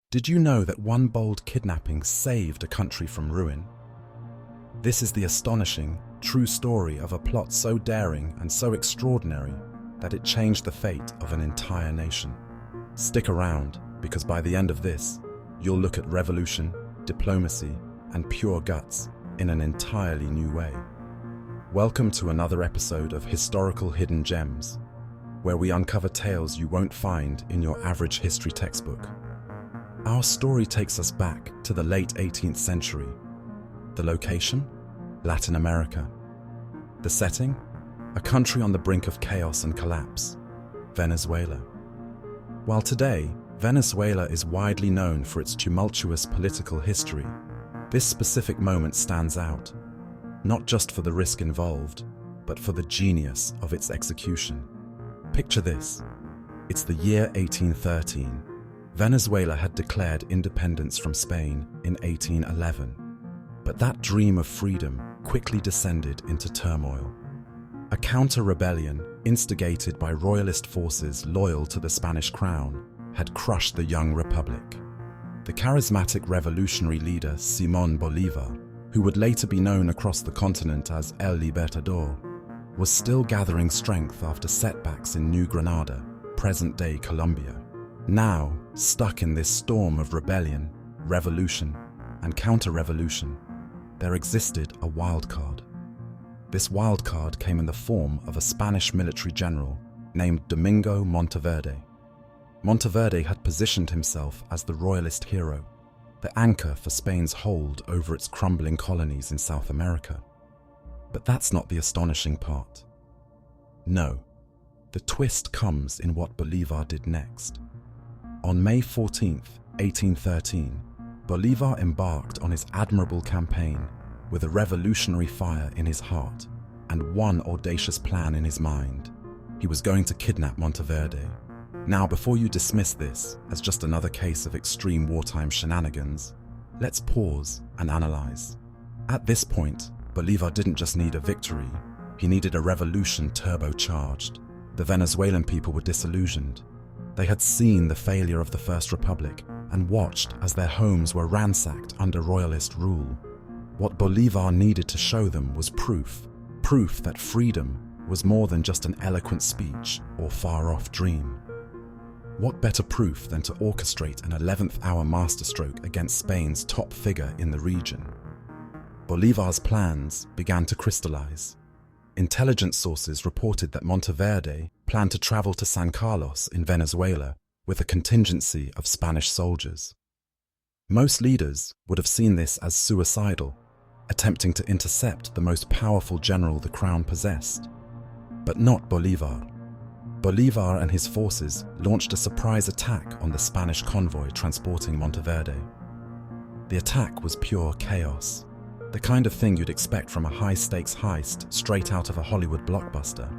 Did you know that one bold kidnapping saved a country from ruin? This is the astonishing, true story of a plot so daring and so extraordinary that it changed the fate of an entire nation. Stick around, because by the end of this, you'll look at revolution, diplomacy, and pure guts in an entirely new way. Welcome to another episode of Historical Hidden Gems, where we uncover tales you won't find in your average history textbook. Our story takes us back to the late 18th century. The location? Latin America. The setting? A country on the brink of chaos and collapse, Venezuela. While today, Venezuela is widely known for its tumultuous political history, this specific moment stands out, not just for the risk involved, but for the genius of its execution. Picture this. It's the year 1813. Venezuela had declared independence from Spain in 1811. But that dream of freedom quickly descended into turmoil. A counter-rebellion, instigated by royalist forces loyal to the Spanish crown, had crushed the young republic. The charismatic revolutionary leader Simón Bolívar, who would later be known across the continent as El Libertador, was still gathering strength after setbacks in New Granada, present-day Colombia. Now, stuck in this storm of rebellion, revolution, and counter-revolution, there existed a wildcard. This wildcard came in the form of a Spanish military general named Domingo Monteverde. Monteverde had positioned himself as the royalist hero, the anchor for Spain's hold over its crumbling colonies in South America. But that's not the astonishing part. No, the twist comes in what Bolívar did next. On May 14, 1813, Bolívar embarked on his admirable campaign with a revolutionary fire in his heart and one audacious plan in his mind. He was going to kidnap Monteverde. Now, before you dismiss this as just another case of extreme wartime shenanigans, let's pause and analyze. At this point, Bolívar didn't just need a victory, he needed a revolution turbocharged. The Venezuelan people were disillusioned. They had seen the failure of the First Republic and watched as their homes were ransacked under royalist rule. What Bolívar needed to show them was proof that freedom was more than just an eloquent speech or far-off dream. What better proof than to orchestrate an 11th-hour masterstroke against Spain's top figure in the region? Bolívar's plans began to crystallize. Intelligence sources reported that Monteverde planned to travel to San Carlos in Venezuela with a contingency of Spanish soldiers. Most leaders would have seen this as suicidal, attempting to intercept the most powerful general the crown possessed. But not Bolívar. Bolívar and his forces launched a surprise attack on the Spanish convoy transporting Monteverde. The attack was pure chaos, the kind of thing you'd expect from a high-stakes heist straight out of a Hollywood blockbuster.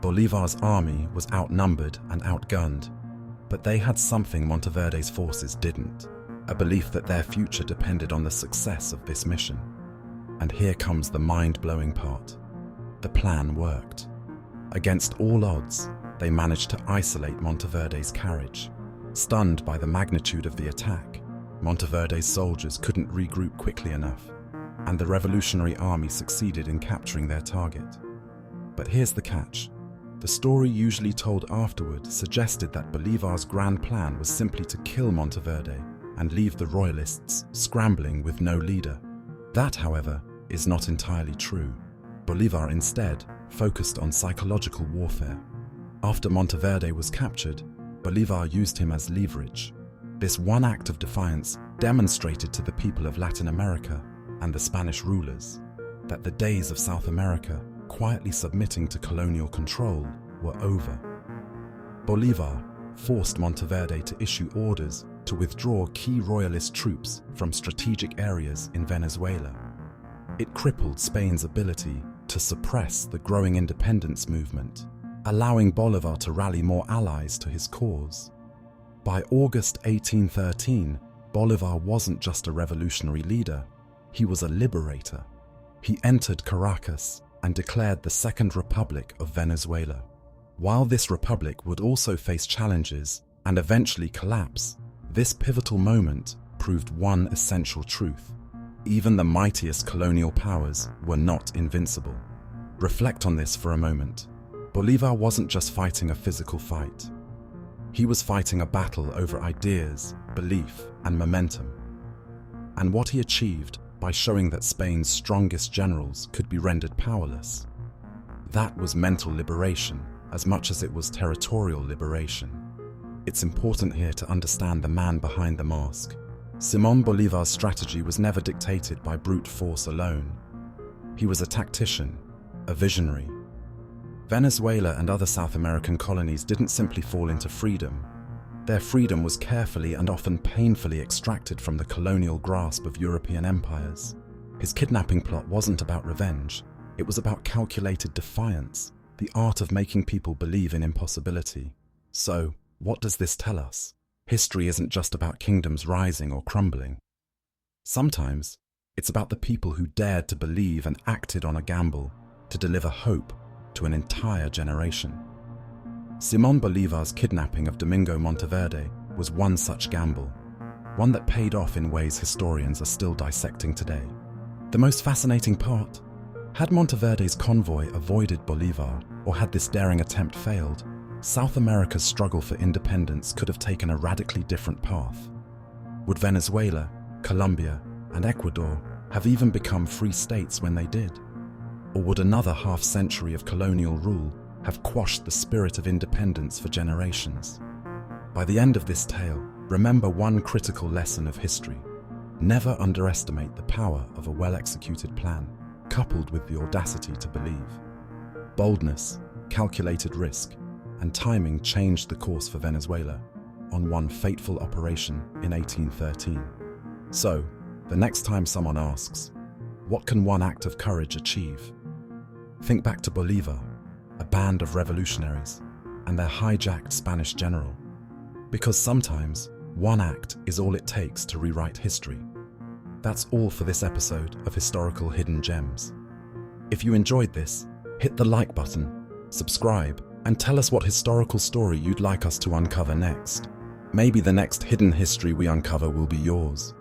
Bolívar's army was outnumbered and outgunned, but they had something Monteverde's forces didn't, a belief that their future depended on the success of this mission. And here comes the mind-blowing part. The plan worked. Against all odds, they managed to isolate Monteverde's carriage. Stunned by the magnitude of the attack, Monteverde's soldiers couldn't regroup quickly enough, and the revolutionary army succeeded in capturing their target. But here's the catch. The story usually told afterward suggested that Bolívar's grand plan was simply to kill Monteverde and leave the royalists scrambling with no leader. That, however, is not entirely true. Bolívar instead focused on psychological warfare. After Monteverde was captured, Bolívar used him as leverage. This one act of defiance demonstrated to the people of Latin America and the Spanish rulers that the days of South America quietly submitting to colonial control were over. Bolívar forced Monteverde to issue orders to withdraw key royalist troops from strategic areas in Venezuela. It crippled Spain's ability to suppress the growing independence movement, allowing Bolívar to rally more allies to his cause. By August 1813, Bolívar wasn't just a revolutionary leader, he was a liberator. He entered Caracas and declared the Second Republic of Venezuela. While this republic would also face challenges and eventually collapse, This pivotal moment proved one essential truth: even the mightiest colonial powers were not invincible. Reflect on this for a moment. Bolivar wasn't just fighting a physical fight. He was fighting a battle over ideas, belief, and momentum. And what he achieved by showing that Spain's strongest generals could be rendered powerless. That was mental liberation as much as it was territorial liberation. It's important here to understand the man behind the mask. Simón Bolívar's strategy was never dictated by brute force alone. He was a tactician, a visionary. Venezuela and other South American colonies didn't simply fall into freedom. Their freedom was carefully and often painfully extracted from the colonial grasp of European empires. His kidnapping plot wasn't about revenge. It was about calculated defiance, the art of making people believe in impossibility. So, what does this tell us? History isn't just about kingdoms rising or crumbling. Sometimes, it's about the people who dared to believe and acted on a gamble to deliver hope to an entire generation. Simón Bolívar's kidnapping of Domingo Monteverde was one such gamble, one that paid off in ways historians are still dissecting today. The most fascinating part: had Monteverde's convoy avoided Bolívar, or had this daring attempt failed, South America's struggle for independence could have taken a radically different path. Would Venezuela, Colombia, and Ecuador have even become free states when they did? Or would another half-century of colonial rule have quashed the spirit of independence for generations? By the end of this tale, remember one critical lesson of history: never underestimate the power of a well-executed plan, coupled with the audacity to believe. Boldness, calculated risk, and timing changed the course for Venezuela on one fateful operation in 1813. So, the next time someone asks, what can one act of courage achieve? Think back to Bolívar, a band of revolutionaries, and their hijacked Spanish general. Because sometimes, one act is all it takes to rewrite history. That's all for this episode of Historical Hidden Gems. If you enjoyed this, hit the like button, subscribe, and tell us what historical story you'd like us to uncover next. Maybe the next hidden history we uncover will be yours.